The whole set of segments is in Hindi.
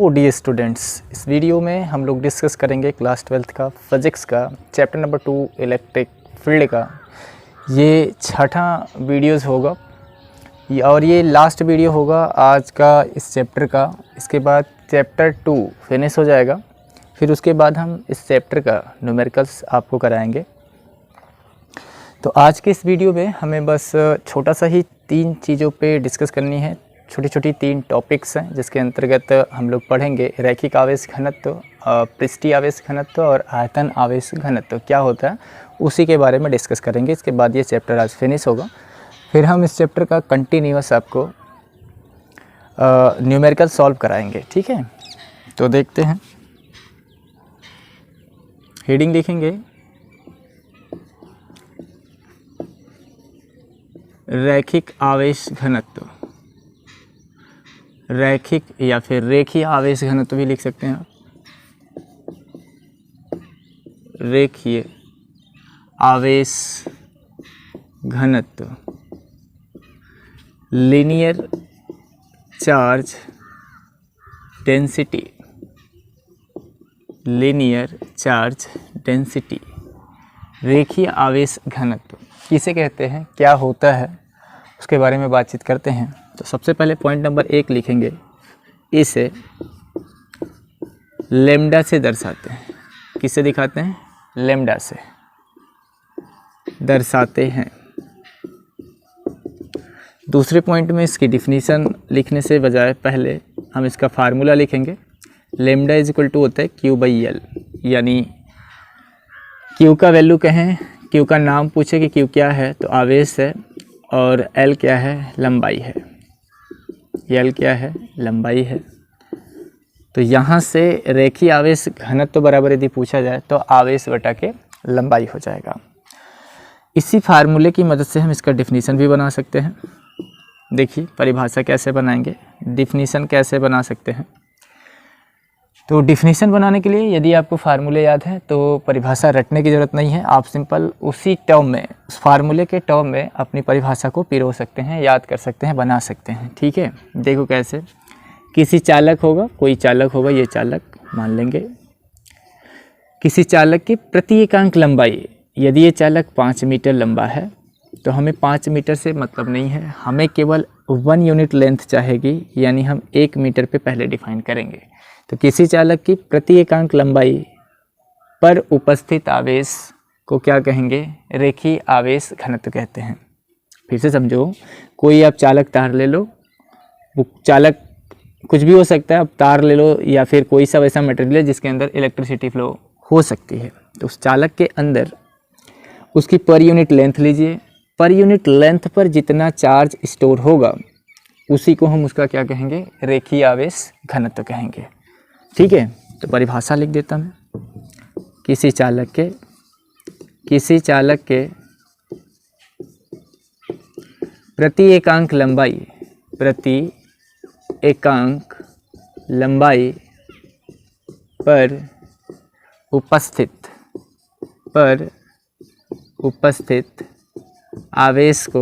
डियर स्टूडेंट्स, इस वीडियो में हम लोग डिस्कस करेंगे क्लास 12th का फिज़िक्स का चैप्टर नंबर 2 इलेक्ट्रिक फील्ड का। ये छठा वीडियोज़ होगा और ये लास्ट वीडियो होगा आज का इस चैप्टर का। इसके बाद चैप्टर 2 फिनिश हो जाएगा, फिर उसके बाद हम इस चैप्टर का न्यूमेरिकल्स आपको कराएंगे। तो आज के इस वीडियो में हमें बस छोटा सा ही 3 चीज़ों पे डिस्कस करनी है। छोटी छोटी 3 टॉपिक्स हैं जिसके अंतर्गत हम लोग पढ़ेंगे रैखिक आवेश घनत्व, पृष्ठीय आवेश घनत्व और आयतन आवेश घनत्व क्या होता है उसी के बारे में डिस्कस करेंगे। इसके बाद ये चैप्टर आज फिनिश होगा, फिर हम इस चैप्टर का कंटिन्यूअस आपको न्यूमेरिकल सॉल्व कराएंगे। ठीक है, तो देखते हैं। हेडिंग लिखेंगे रैखिक आवेश घनत्व, रैखिक या फिर रेखीय आवेश घनत्व भी लिख सकते हैं आप। रेखीय आवेश घनत्व, linear charge density, linear charge density, रेखीय आवेश घनत्व किसे कहते हैं, क्या होता है, उसके बारे में बातचीत करते हैं। तो सबसे पहले पॉइंट नंबर 1 लिखेंगे, इसे लेम्डा से दर्शाते हैं। किससे दिखाते हैं? लेम्डा से दर्शाते हैं। दूसरे पॉइंट में इसकी डिफिनीशन लिखने से बजाय पहले हम इसका फार्मूला लिखेंगे। लेम्डा इज इक्वल टू होता है Q/L, यानी Q का वैल्यू कहें, Q का नाम पूछे कि Q क्या है तो आवेश है, और L क्या है, लंबाई है। L क्या है, लंबाई है। तो यहाँ से रेखीय आवेश घनत्व बराबर यदि पूछा जाए तो आवेश बटा के लंबाई हो जाएगा। इसी फार्मूले की मदद से हम इसका डिफिनीशन भी बना सकते हैं। देखिए परिभाषा कैसे बनाएंगे, डिफिनीशन कैसे बना सकते हैं। तो डिफिनीशन बनाने के लिए यदि आपको फार्मूले याद है तो परिभाषा रटने की ज़रूरत नहीं है, आप सिंपल उसी टर्म में, उस फार्मूले के टर्म में अपनी परिभाषा को पिरो सकते हैं, याद कर सकते हैं, बना सकते हैं। ठीक है, देखो कैसे। किसी चालक होगा, कोई चालक होगा, ये चालक मान लेंगे। किसी चालक की प्रति एकांक लंबाई, यदि ये चालक 5 मीटर लंबा है तो हमें 5 मीटर से मतलब नहीं है, हमें केवल 1 यूनिट लेंथ चाहेगी, यानी हम 1 मीटर पे पहले डिफाइन करेंगे। तो किसी चालक की प्रति एकांक लंबाई पर उपस्थित आवेश को क्या कहेंगे? रेखीय आवेश घनत्व कहते हैं। फिर से समझो, कोई आप चालक तार ले लो, वो चालक कुछ भी हो सकता है, अब तार ले लो या फिर कोई सा वैसा मटेरियल है जिसके अंदर इलेक्ट्रिसिटी फ्लो हो सकती है। तो उस चालक के अंदर उसकी पर यूनिट लेंथ लीजिए, पर यूनिट लेंथ पर जितना चार्ज स्टोर होगा उसी को हम उसका क्या कहेंगे? रेखीय आवेश घनत्व कहेंगे। ठीक है, तो परिभाषा लिख देता मैं। किसी चालक के प्रति एकांक लंबाई पर उपस्थित आवेश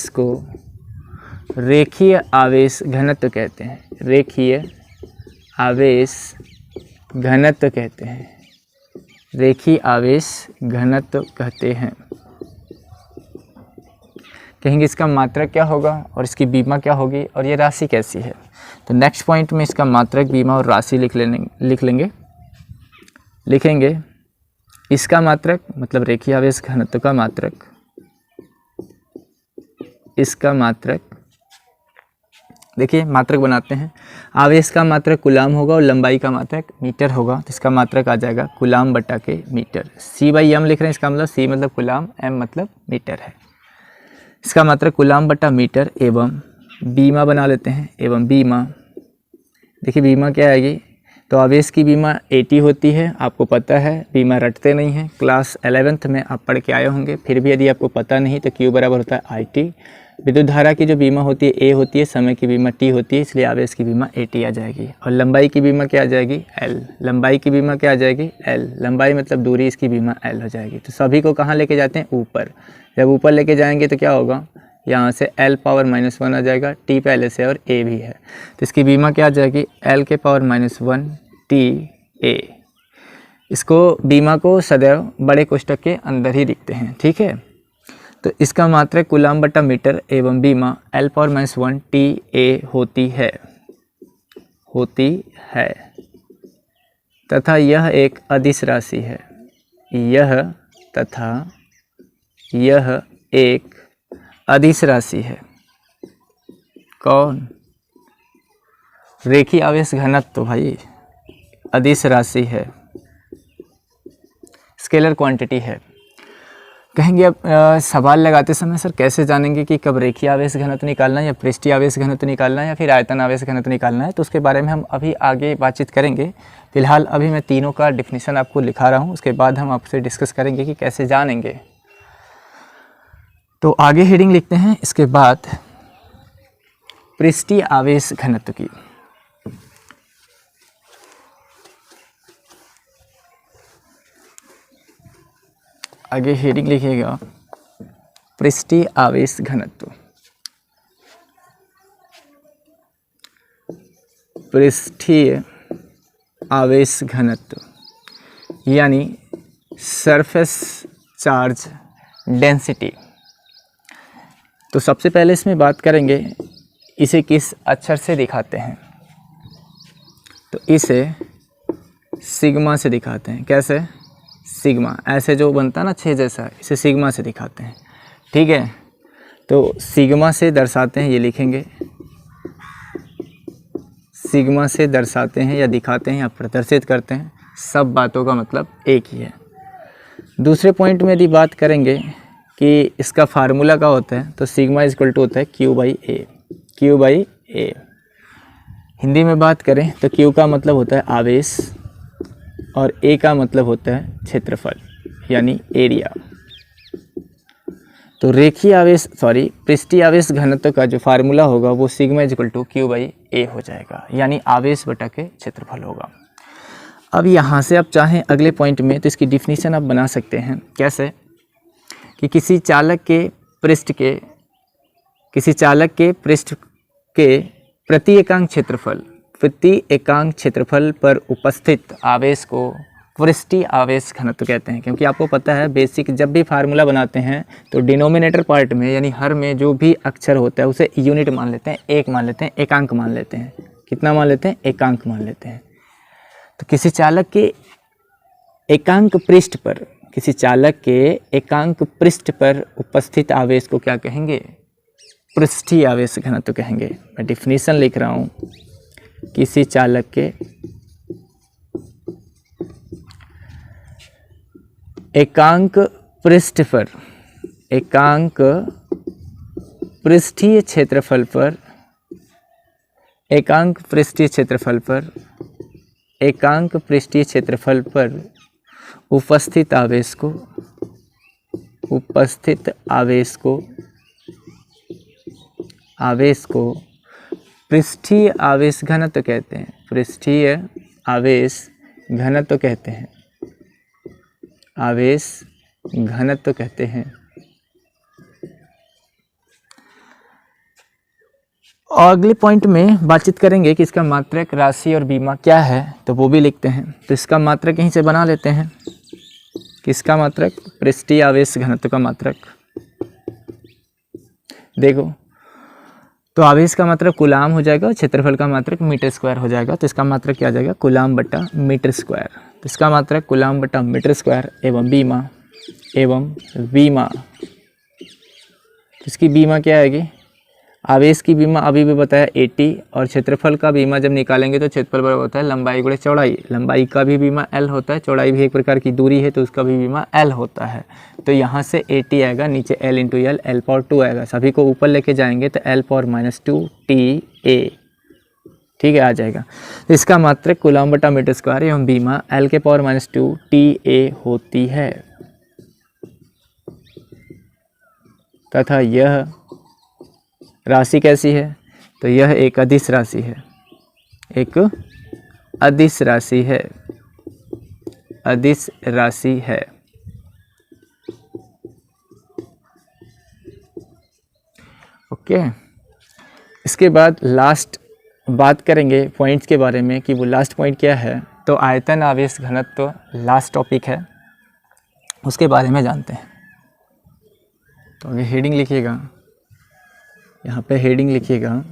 को रेखीय आवेश घनत्व कहते हैं। रेखीय आवेश घनत्व कहते हैं। रेखीय आवेश घनत्व कहते हैं। कहेंगे इसका मात्रक क्या होगा और इसकी बीमा क्या होगी और ये राशि कैसी है। तो नेक्स्ट पॉइंट में इसका मात्रक, बीमा और राशि लिख लिखेंगे। इसका मात्रक मतलब रेखीय आवेश घनत्व का मात्रक, इसका मात्रक, देखिए मात्रक बनाते हैं। आवेश का मात्रक कूलाम होगा और लंबाई का मात्रक मीटर होगा, तो इसका मात्रक आ जाएगा कूलाम बटा के मीटर। C/m लिख रहे हैं, इसका मतलब C मतलब कूलाम, m मतलब मीटर है। इसका मात्रक कूलाम बटा मीटर एवं बीमा बना लेते हैं। एवं बीमा, देखिए बीमा क्या आएगी, तो आवेश की बीमा 80 होती है, आपको पता है, बीमा रटते नहीं हैं, क्लास 11th में आप पढ़ के आए होंगे। फिर भी यदि आपको पता नहीं तो Q बराबर होता है IT। विद्युत धारा की जो बीमा होती है A होती है, समय की बीमा T होती है, इसलिए आवेश की बीमा 80 आ जाएगी। और लंबाई की बीमा क्या आ जाएगी? L। लंबाई की बीमा क्या आ जाएगी? L। लंबाई मतलब दूरी, इसकी बीमा L हो जाएगी। तो सभी को कहाँ लेके जाते हैं? ऊपर। जब ऊपर लेके जाएंगे तो क्या होगा? यहाँ से l पावर -1 आ जाएगा, t पहले से और a भी है, तो इसकी बीमा क्या आ जाएगी, l के पावर -1 t a। इसको बीमा को सदैव बड़े कोष्ठक के अंदर ही लिखते हैं, ठीक है। तो इसका मात्रक कूलाम बटा मीटर एवं बीमा l पावर -1 t a होती है तथा यह एक अदिश राशि है। यह एक अदिश राशि है। कौन? रेखीय आवेश घनत्व भाई अदिश राशि है, स्केलर क्वांटिटी है। कहेंगे अब सवाल लगाते समय सर कैसे जानेंगे कि कब रेखीय आवेश घनत्व निकालना है या पृष्ठीय आवेश घनत्व निकालना है या फिर आयतन आवेश घनत्व निकालना है, तो उसके बारे में हम अभी आगे बातचीत करेंगे। फिलहाल अभी मैं तीनों का डिफिनीशन आपको लिखा रहा हूँ, उसके बाद हम आपसे डिस्कस करेंगे कि कैसे जानेंगे। तो आगे हेडिंग लिखते हैं, इसके बाद पृष्ठीय आवेश घनत्व की। आगे हेडिंग लिखिएगा पृष्ठीय आवेश घनत्व। पृष्ठीय आवेश घनत्व यानी सरफेस चार्ज डेंसिटी। तो सबसे पहले इसमें बात करेंगे इसे किस अक्षर से दिखाते हैं, तो इसे सिग्मा से दिखाते हैं। कैसे? सिग्मा, ऐसे जो बनता है ना 6 जैसा, इसे सिग्मा से दिखाते हैं, ठीक है। तो सिग्मा से दर्शाते हैं, ये लिखेंगे, सिग्मा से दर्शाते हैं या दिखाते हैं या प्रदर्शित करते हैं, सब बातों का मतलब एक ही है। दूसरे पॉइंट में यदि बात करेंगे कि इसका फार्मूला क्या होता है, तो सिग्मा इक्वल टू होता है Q बाई A। हिंदी में बात करें तो Q का मतलब होता है आवेश और A का मतलब होता है क्षेत्रफल यानी एरिया। तो पृष्ठीय आवेश घनत्व का जो फार्मूला होगा वो sigma equal to Q by A हो जाएगा, यानी आवेश बटा के क्षेत्रफल होगा। अब यहाँ से आप चाहें अगले पॉइंट में तो इसकी डिफिनीशन आप बना सकते हैं। कैसे? कि किसी चालक के पृष्ठ के प्रति एकांक क्षेत्रफल पर उपस्थित आवेश को पृष्ठीय आवेश घनत्व कहते हैं। क्योंकि आपको पता है बेसिक जब भी फार्मूला बनाते हैं तो डिनोमिनेटर पार्ट में यानी हर में जो भी अक्षर होता है उसे यूनिट मान लेते हैं, एक मान लेते हैं, एकांक मान लेते हैं। कितना मान लेते हैं? एकांक मान लेते हैं। तो किसी चालक के एकांक पृष्ठ पर उपस्थित आवेश को क्या कहेंगे? पृष्ठीय आवेश घनत्व कहेंगे। मैं डिफिनीशन लिख रहा हूँ, किसी चालक के एकांक पृष्ठीय क्षेत्रफल पर उपस्थित आवेश को पृष्ठीय आवेश घनत्व कहते हैं। पृष्ठीय आवेश घनत्व कहते हैं। और अगले पॉइंट में बातचीत करेंगे कि इसका मात्रक, राशि और बीमा क्या है, तो वो भी लिखते हैं। तो इसका मात्रक यहीं से बना लेते हैं। किसका मात्रक? पृष्ठीय आवेश घनत्व का मात्रक। देखो, तो आवेश का मात्रक कूलाम हो जाएगा और क्षेत्रफल का मात्रक मीटर स्क्वायर हो जाएगा। तो इसका मात्रक क्या आ जाएगा? कूलाम बटा मीटर स्क्वायर। तो इसका मात्रक कूलाम बटा मीटर स्क्वायर एवं बीमा। इसकी बीमा क्या आएगी? आवेश की बीमा अभी भी बताया 80, और क्षेत्रफल का बीमा जब निकालेंगे तो क्षेत्रफल बराबर होता है लंबाई गुणे चौड़ाई। लंबाई का भी बीमा L होता है, चौड़ाई भी एक प्रकार की दूरी है तो उसका भी बीमा L होता है। तो यहाँ से 80 आएगा, नीचे L into L, L power 2 आएगा। सभी को ऊपर लेके जाएंगे तो L पावर -2 TA, ठीक है, आ जाएगा। तो इसका मात्रक कूलाम बटा मीटर स्क्वायर एवं बीमा L के पावर -2 TA होती है तथा यह राशि कैसी है? तो यह एक अदिश राशि है। अदिश राशि है। ओके। इसके बाद लास्ट बात करेंगे पॉइंट्स के बारे में कि वो लास्ट पॉइंट क्या है। तो आयतन आवेश घनत्व लास्ट टॉपिक है, उसके बारे में जानते हैं। तो अगर हेडिंग लिखिएगा, यहाँ पे हेडिंग लिखिएगा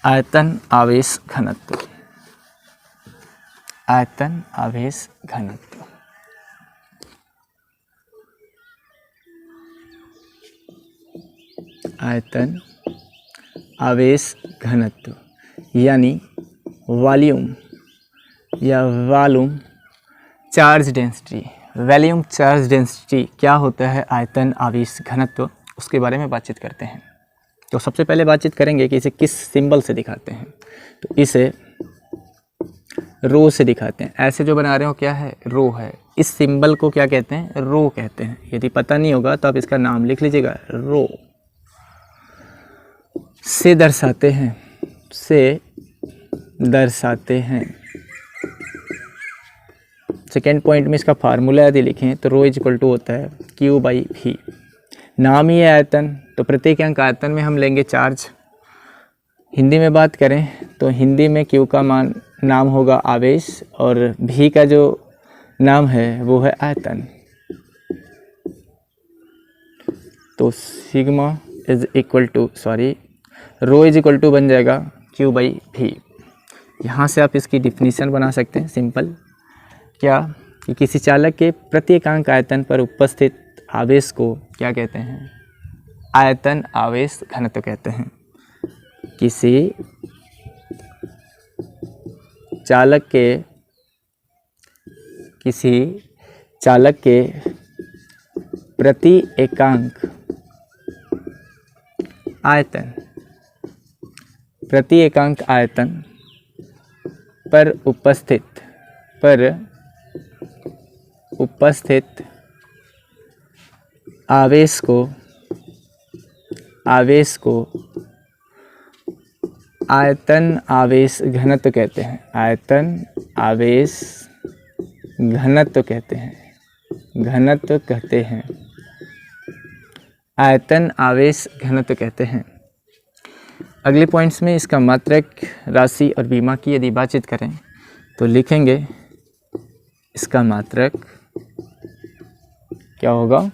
आयतन आवेश घनत्व। आयतन आवेश घनत्व। आयतन आवेश घनत्व यानी वॉल्यूम या volume charge density. Volume charge density क्या होता है आयतन आवेश घनत्व, उसके बारे में बातचीत करते हैं। तो सबसे पहले बातचीत करेंगे कि इसे किस सिंबल से दिखाते हैं। तो इसे रो से दिखाते हैं। ऐसे जो बना रहे हो क्या है, रो है। इस सिंबल को क्या कहते हैं, रो कहते हैं। यदि पता नहीं होगा तो आप इसका नाम लिख लीजिएगा, रो से दर्शाते हैं, से दर्शाते हैं। सेकेंड पॉइंट में इसका फार्मूला यदि लिखें तो रो इज इक्वल टू होता है Q/V। नाम ही है आयतन, तो प्रत्येक अंक आयतन में हम लेंगे चार्ज। हिंदी में बात करें तो हिंदी में Q का नाम होगा आवेश और V का जो नाम है वो है आयतन। तो sigma is equal to rho is equal to बन जाएगा Q/V। यहाँ से आप इसकी डिफिनीशन बना सकते हैं सिंपल, क्या कि किसी चालक के प्रत्येकांक आयतन पर उपस्थित आवेश को क्या कहते हैं, आयतन आवेश घनत्व कहते हैं। किसी चालक के प्रति एकांक आयतन पर उपस्थित आवेश को आयतन आवेश घनत्व कहते हैं। आयतन आवेश घनत्व कहते हैं। आयतन आवेश घनत्व कहते हैं। अगले पॉइंट्स में इसका मात्रक, राशि और बीमा की यदि बातचीत करें तो लिखेंगे इसका मात्रक क्या होगा,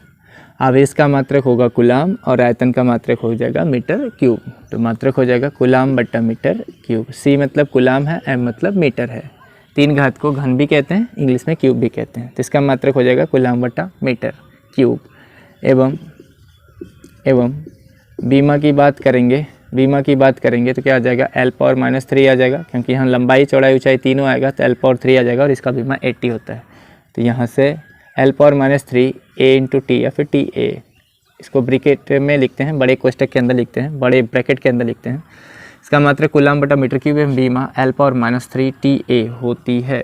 आवेश का मात्रक होगा कूलाम और आयतन का मात्रक हो जाएगा मीटर क्यूब। तो मात्रक हो जाएगा कूलाम बटा मीटर क्यूब। C मतलब कूलाम है, M मतलब मीटर है। 3 घात को घन भी कहते हैं, इंग्लिश में क्यूब भी कहते हैं। तो इसका मात्रक हो जाएगा कूलाम बटा मीटर क्यूब। एवं बीमा की बात करेंगे तो क्या आ जाएगा, L⁻³ आ जाएगा, क्योंकि यहाँ लंबाई चौड़ाई ऊंचाई तीनों आएगा तो L⁻³ आ जाएगा और इसका बीमा 80 होता है। तो यहाँ से L⁻³ A × T या फिर TA, इसको ब्रैकेट में लिखते हैं, बड़े कोष्टक के अंदर लिखते हैं, बड़े ब्रैकेट के अंदर लिखते हैं। इसका मात्रक कूलाम बटा मीटर क्यूब एवं बीमा L⁻³ TA होती है।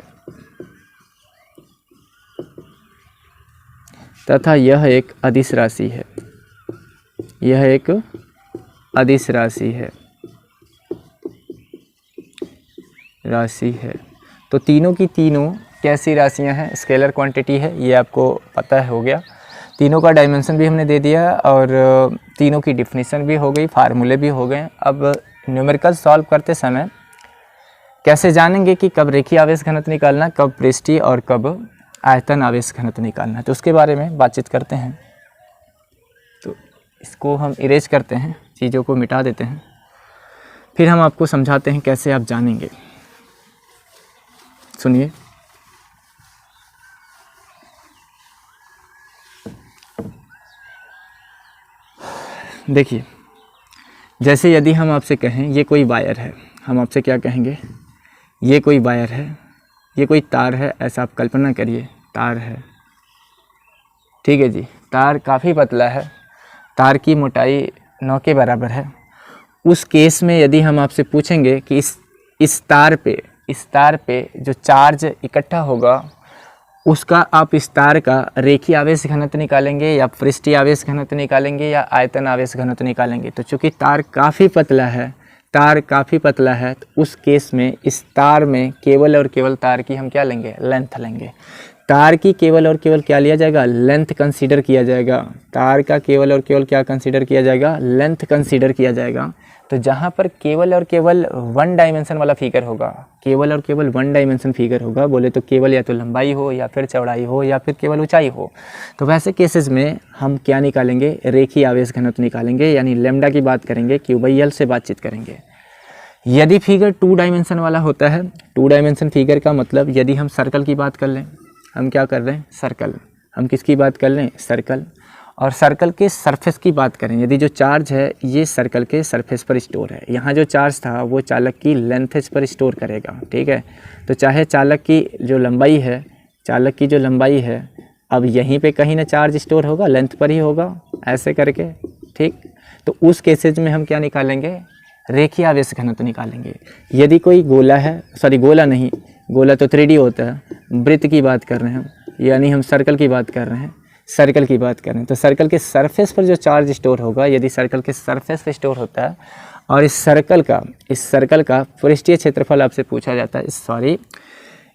तथा यह एक अदिश राशि है। तो तीनों की तीनों कैसी राशियां हैं, स्केलर क्वांटिटी है, ये आपको पता हो गया। तीनों का डायमेंशन भी हमने दे दिया और तीनों की डिफिनीशन भी हो गई, फार्मूले भी हो गए। अब न्यूमेरिकल सॉल्व करते समय कैसे जानेंगे कि कब रेखीय आवेश घनत्व निकालना, कब पृष्ठीय और कब आयतन आवेश घनत्व निकालना, तो उसके बारे में बातचीत करते हैं। तो इसको हम इरेज करते हैं, चीज़ों को मिटा देते हैं, फिर हम आपको समझाते हैं कैसे आप जानेंगे। सुनिए, देखिए, जैसे यदि हम आपसे कहें ये कोई वायर है, हम आपसे क्या कहेंगे, ये कोई वायर है, ये कोई तार है, ऐसा आप कल्पना करिए, तार है, ठीक है जी। तार काफ़ी पतला है, तार की मोटाई 9 के बराबर है। उस केस में यदि हम आपसे पूछेंगे कि इस तार पे जो चार्ज इकट्ठा होगा उसका आप इस तार का रेखीय आवेश घनत्व निकालेंगे या पृष्ठीय आवेश घनत्व निकालेंगे या आयतन आवेश घनत्व निकालेंगे। तो चूँकि तार काफ़ी पतला है, तो उस केस में इस तार में केवल और केवल तार की हम क्या लेंगे, लेंथ लेंगे। तार की केवल और केवल क्या लिया जाएगा, लेंथ कंसीडर किया जाएगा। तार का केवल और केवल क्या कंसीडर किया जाएगा, लेंथ कंसीडर किया जाएगा। तो जहाँ पर केवल और केवल वन डायमेंशन वाला फिगर होगा, केवल और केवल वन डायमेंशन फिगर होगा, बोले तो केवल या तो लंबाई हो या फिर चौड़ाई हो या फिर केवल ऊंचाई हो, तो वैसे केसेस में हम क्या निकालेंगे, रेखीय आवेश घनत्व निकालेंगे, यानी लेमडा की बात करेंगे, Q/L से बातचीत करेंगे। यदि फिगर 2 डायमेंशन वाला होता है, 2 डायमेंशन फिगर का मतलब यदि हम सर्कल की बात कर लें, हम क्या कर रहे हैं, सर्कल, हम किसकी बात कर लें, सर्कल, और सर्कल के सरफेस की बात करें, यदि जो चार्ज है ये सर्कल के सरफेस पर स्टोर है, यहाँ जो चार्ज था वो चालक की लेंथेज पर स्टोर करेगा, ठीक है। तो चाहे चालक की जो लंबाई है, चालक की जो लंबाई है, अब यहीं पे कहीं ना चार्ज स्टोर होगा, लेंथ पर ही होगा, ऐसे करके, ठीक। तो उस केसेज में हम क्या निकालेंगे, रेखीय आवेश घनत्व निकालेंगे। यदि कोई गोला है, सॉरी गोला नहीं, गोला तो 3D होता है, वृत्त की बात कर रहे हैं हम, यानी हम सर्कल की बात कर रहे हैं, सर्कल की बात करें तो सर्कल के सरफेस पर जो चार्ज स्टोर होगा, यदि सर्कल के सरफेस पर स्टोर होता है और इस सर्कल का पृष्ठीय क्षेत्रफल आपसे पूछा जाता है, सॉरी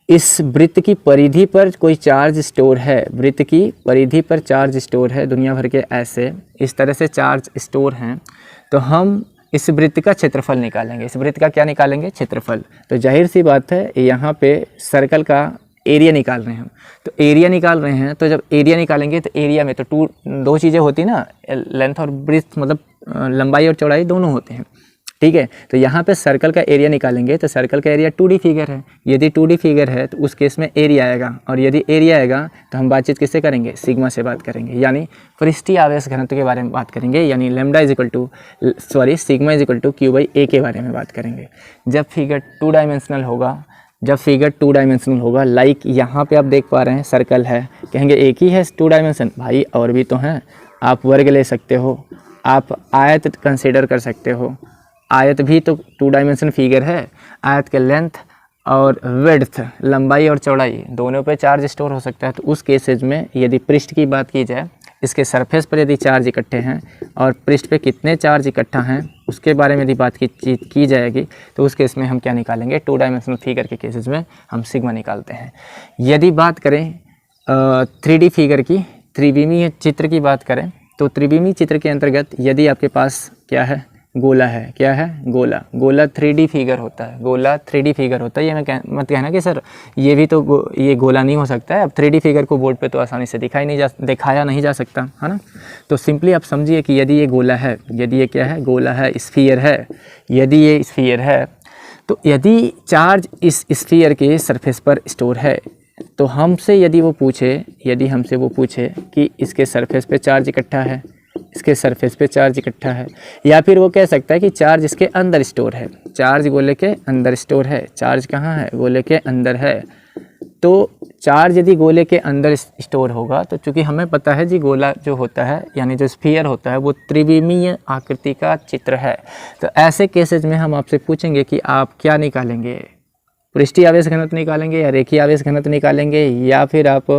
इस वृत्त की परिधि पर कोई चार्ज स्टोर है, वृत्त की परिधि पर चार्ज स्टोर है, दुनिया भर के ऐसे इस तरह से चार्ज स्टोर हैं, तो हम इस वृत्त का क्षेत्रफल निकालेंगे। इस वृत्त का क्या निकालेंगे, क्षेत्रफल। तो जाहिर सी बात है यहाँ पे सर्कल का एरिया निकाल रहे हैं हम, तो एरिया निकाल रहे हैं, तो जब एरिया निकालेंगे तो एरिया में तो दो चीज़ें होती ना, लेंथ और ब्रेड्थ, मतलब लंबाई और चौड़ाई दोनों होते हैं, ठीक है। तो यहाँ पे सर्कल का एरिया निकालेंगे तो सर्कल का एरिया 2D फिगर है, यदि 2D फिगर है तो उस केस में एरिया आएगा, और यदि एरिया आएगा तो हम बातचीत किससे करेंगे, सिग्मा से बात करेंगे, यानी पृष्ठीय आवेश घनत्व के बारे में बात करेंगे, यानी sigma is equal to Q/A के बारे में बात करेंगे। जब फिगर 2 डायमेंशनल होगा, लाइक यहाँ पे आप देख पा रहे हैं सर्कल है, कहेंगे एक ही है 2 डायमेंशन, भाई और भी तो हैं, आप वर्ग ले सकते हो, आप आयत कंसिडर कर सकते हो, आयत भी तो 2 डायमेंशन फिगर है, आयत के लेंथ और विड्थ, लंबाई और चौड़ाई दोनों पे चार्ज स्टोर हो सकता है। तो उस केसेज में यदि पृष्ठ की बात की जाए, इसके सरफेस पर यदि चार्ज इकट्ठे हैं और पृष्ठ पे कितने चार्ज इकट्ठा हैं उसके बारे में यदि बात की जाएगी, तो उस केस में हम क्या निकालेंगे, 2 डायमेंशनल फिगर के केसेस में हम सिग्मा निकालते हैं। यदि बात करें 3D फिगर की, त्रिविमीय चित्र की बात करें, तो त्रिविमीय चित्र के अंतर्गत यदि आपके पास क्या है, गोला है, क्या है, गोला 3D फिगर होता है, गोला 3D फिगर होता है। ये मत कहना कि सर ये भी तो ये गोला नहीं हो सकता है, अब 3D फिगर को बोर्ड पे तो आसानी से दिखाया नहीं जा सकता है ना। तो सिंपली आप समझिए कि यदि ये गोला है, यदि ये क्या है, गोला है, स्फीयर है, यदि ये स्फीयर है, तो यदि चार्ज इस स्फीयर के सरफेस पर स्टोर है, तो हमसे यदि हमसे वो पूछे कि इसके सरफेस पे चार्ज इकट्ठा है, इसके सरफेस पे चार्ज इकट्ठा है, या फिर वो कह सकता है कि चार्ज इसके अंदर स्टोर है, चार्ज गोले के अंदर स्टोर है, चार्ज कहाँ है, गोले के अंदर है। तो चार्ज यदि गोले के अंदर स्टोर होगा, तो चूंकि हमें पता है जी गोला जो होता है, यानी जो स्फीयर होता है, वो त्रिविमीय आकृति का चित्र है। तो ऐसे केसेज में हम आपसे पूछेंगे कि आप क्या निकालेंगे, पृष्ठीय आवेश घनत्व निकालेंगे या रेखीय आवेश घनत्व निकालेंगे, या फिर आप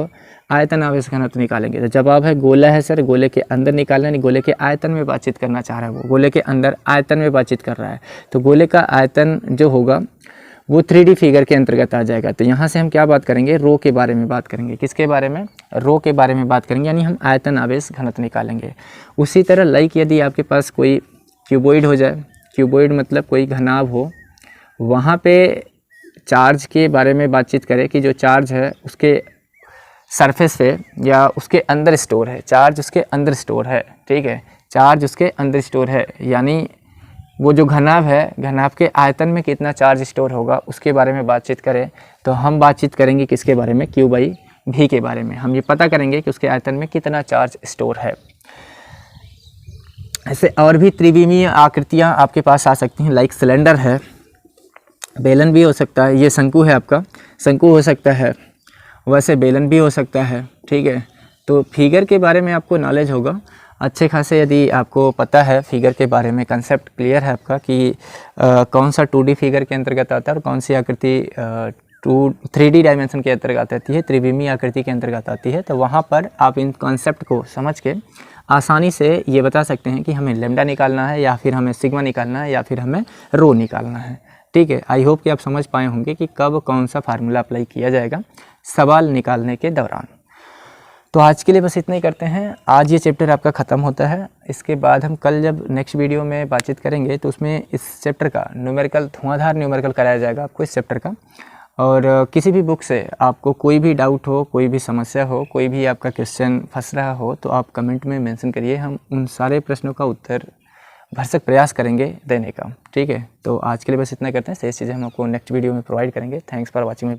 आयतन आवेश घनत्व निकालेंगे। तो जवाब है गोला है सर, गोले के अंदर निकालना, नहीं गोले के आयतन में बातचीत करना चाह रहा है, वो गोले के अंदर आयतन में बातचीत कर रहा है। तो गोले का आयतन जो होगा वो 3D फिगर के अंतर्गत आ जाएगा। तो यहाँ से हम क्या बात करेंगे, रो के बारे में बात करेंगे, किसके बारे में, रो के बारे में बात करेंगे, यानी हम आयतन आवेश घनत्व निकालेंगे। उसी तरह लाइक यदि आपके पास कोई क्यूबॉइड हो जाए, क्यूबॉइड मतलब कोई घनाभ हो, वहाँ पे चार्ज के बारे में बातचीत करें कि जो चार्ज है उसके सरफेस पे या उसके अंदर स्टोर है, चार्ज उसके अंदर स्टोर है, ठीक है, चार्ज उसके अंदर स्टोर है, यानी वो जो घनाभ है, घनाभ के आयतन में कितना चार्ज स्टोर होगा उसके बारे में बातचीत करें, तो हम बातचीत करेंगे किसके बारे में, Q/V के बारे में। हम ये पता करेंगे कि उसके आयतन में कितना चार्ज स्टोर है। ऐसे और भी त्रिविमीय आकृतियाँ आपके पास आ सकती हैं, लाइक सिलेंडर है, बेलन भी हो सकता है, ये शंकु है आपका, शंकु हो सकता है, वैसे बेलन भी हो सकता है, ठीक है। तो फिगर के बारे में आपको नॉलेज होगा अच्छे खासे, यदि आपको पता है फिगर के बारे में, कंसेप्ट क्लियर है आपका कि कौन सा 2D फिगर के अंतर्गत आता है और कौन सी आकृति 3D डायमेंशन के अंतर्गत आती है, त्रिविमीय आकृति के अंतर्गत आती है, तो वहाँ पर आप इन कॉन्सेप्ट को समझ के आसानी से ये बता सकते हैं कि हमें लेमडा निकालना है, या फिर हमें सिग्मा निकालना है, या फिर हमें रो निकालना है, ठीक है, आई होप कि आप समझ पाए होंगे कि कब कौन सा फार्मूला अप्लाई किया जाएगा सवाल निकालने के दौरान। तो आज के लिए बस इतना ही करते हैं। आज ये चैप्टर आपका ख़त्म होता है। इसके बाद हम कल जब नेक्स्ट वीडियो में बातचीत करेंगे तो उसमें इस चैप्टर का न्यूमेरिकल, धुआंधार न्यूमेरिकल कराया जाएगा आपको इस चैप्टर का। और किसी भी बुक से आपको कोई भी डाउट हो, कोई भी समस्या हो, कोई भी आपका क्वेश्चन फंस रहा हो तो आप कमेंट में मेंशन करिए, हम उन सारे प्रश्नों का उत्तर भरसक प्रयास करेंगे देने का। ठीक है, तो आज के लिए बस इतना करते हैं। शेष चीज़ें हम आपको नेक्स्ट वीडियो में प्रोवाइड करेंगे। Thanks for watching.